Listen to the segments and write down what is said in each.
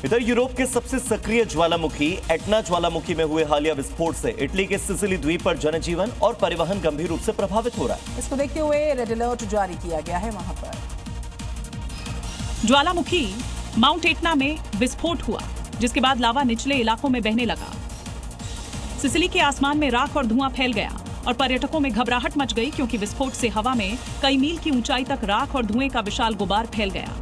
इधर यूरोप के सबसे सक्रिय ज्वालामुखी एटना ज्वालामुखी में हुए हालिया विस्फोट से इटली के सिसिली द्वीप पर जनजीवन और परिवहन गंभीर रूप से प्रभावित हो रहा है। इसको देखते हुए रेड अलर्ट जारी किया गया है वहां पर। ज्वालामुखी माउंट एटना में विस्फोट हुआ, जिसके बाद लावा निचले इलाकों में बहने लगा। सिसिली के आसमान में राख और धुआं फैल गया और पर्यटकों में घबराहट मच गई, क्योंकि विस्फोट से हवा में कई मील की ऊंचाई तक राख और धुएं का विशाल गुबार फैल गया,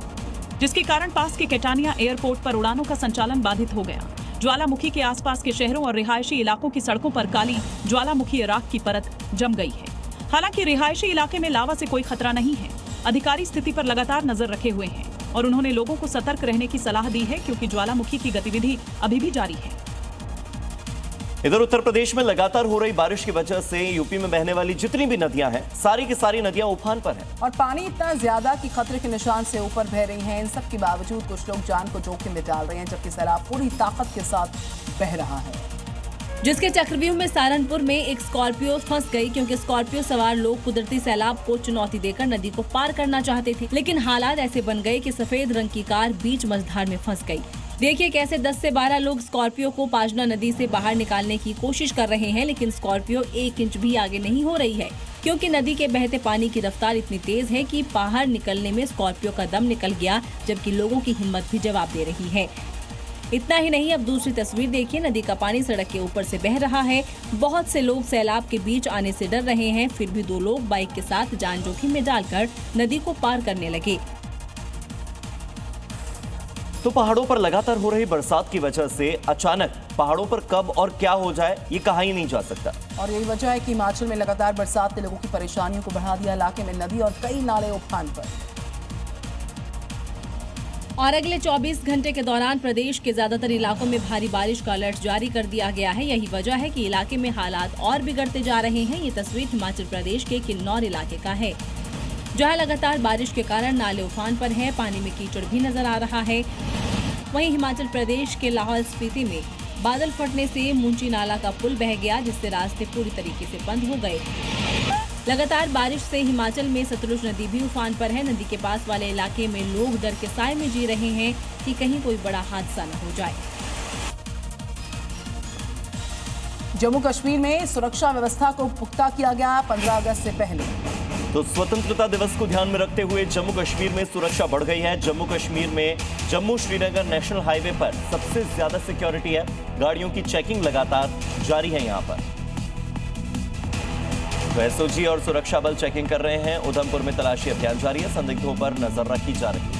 जिसके कारण पास के कैटानिया एयरपोर्ट पर उड़ानों का संचालन बाधित हो गया। ज्वालामुखी के आसपास के शहरों और रिहायशी इलाकों की सड़कों पर काली ज्वालामुखी राख की परत जम गई है। हालांकि रिहायशी इलाके में लावा से कोई खतरा नहीं है। अधिकारी स्थिति पर लगातार नजर रखे हुए हैं और उन्होंने लोगों को सतर्क रहने की सलाह दी है, क्योंकि ज्वालामुखी की गतिविधि अभी भी जारी है। इधर उत्तर प्रदेश में लगातार हो रही बारिश की वजह से यूपी में बहने वाली जितनी भी नदियां हैं, सारी की सारी नदियां उफान पर हैं। और पानी इतना ज्यादा कि खतरे के निशान से ऊपर बह रही हैं। इन सब के बावजूद कुछ लोग जान को जोखिम में डाल रहे हैं, जबकि सैलाब पूरी ताकत के साथ बह रहा है। जिसके चक्रव्यूह में सहारनपुर में एक स्कॉर्पियो फंस गई, क्योंकि स्कॉर्पियो सवार लोग कुदरती सैलाब को चुनौती देकर नदी को पार करना चाहते थे, लेकिन हालात ऐसे बन गए कि सफेद रंग की कार बीच मझधार में फंस गई। देखिए कैसे 10 से 12 लोग स्कॉर्पियो को पाजना नदी से बाहर निकालने की कोशिश कर रहे हैं, लेकिन स्कॉर्पियो 1 इंच भी आगे नहीं हो रही है, क्योंकि नदी के बहते पानी की रफ्तार इतनी तेज है कि बाहर निकलने में स्कॉर्पियो का दम निकल गया, जबकि लोगों की हिम्मत भी जवाब दे रही है। इतना ही नहीं, अब दूसरी तस्वीर देखिए, नदी का पानी सड़क के ऊपर से बह रहा है। बहुत से लोग सैलाब के बीच आने से डर रहे हैं, फिर भी 2 लोग बाइक के साथ जान जोखिम में डालकर नदी को पार करने लगे। तो पहाड़ों पर लगातार हो रही बरसात की वजह से अचानक पहाड़ों पर कब और क्या हो जाए ये कहा ही नहीं जा सकता। और यही वजह है कि हिमाचल में लगातार बरसात ने लोगों की परेशानियों को बढ़ा दिया। इलाके में नदी और कई नाले उफान पर। और अगले 24 घंटे के दौरान प्रदेश के ज्यादातर इलाकों में भारी बारिश का अलर्ट जारी कर दिया गया है। यही वजह है कि इलाके में हालात और बिगड़ते जा रहे हैं। ये तस्वीर हिमाचल प्रदेश के किन्नौर इलाके का है, जहां लगातार बारिश के कारण नाले उफान पर हैं, पानी में कीचड़ भी नजर आ रहा है। वहीं हिमाचल प्रदेश के लाहौल स्पीति में बादल फटने से मुंची नाला का पुल बह गया, जिससे रास्ते पूरी तरीके से बंद हो गए। लगातार बारिश से हिमाचल में सतलुज नदी भी उफान पर है। नदी के पास वाले इलाके में लोग डर के साए में जी रहे हैं कि कहीं कोई बड़ा हादसा न हो जाए। जम्मू कश्मीर में सुरक्षा व्यवस्था को पुख्ता किया गया 15 अगस्त से पहले। तो स्वतंत्रता दिवस को ध्यान में रखते हुए जम्मू कश्मीर में सुरक्षा बढ़ गई है। जम्मू कश्मीर में जम्मू श्रीनगर नेशनल हाईवे पर सबसे ज्यादा सिक्योरिटी है। गाड़ियों की चेकिंग लगातार जारी है। यहां पर तो एसओजी और सुरक्षा बल चेकिंग कर रहे हैं। उधमपुर में तलाशी अभियान जारी है। संदिग्धों पर नजर रखी जा रही है।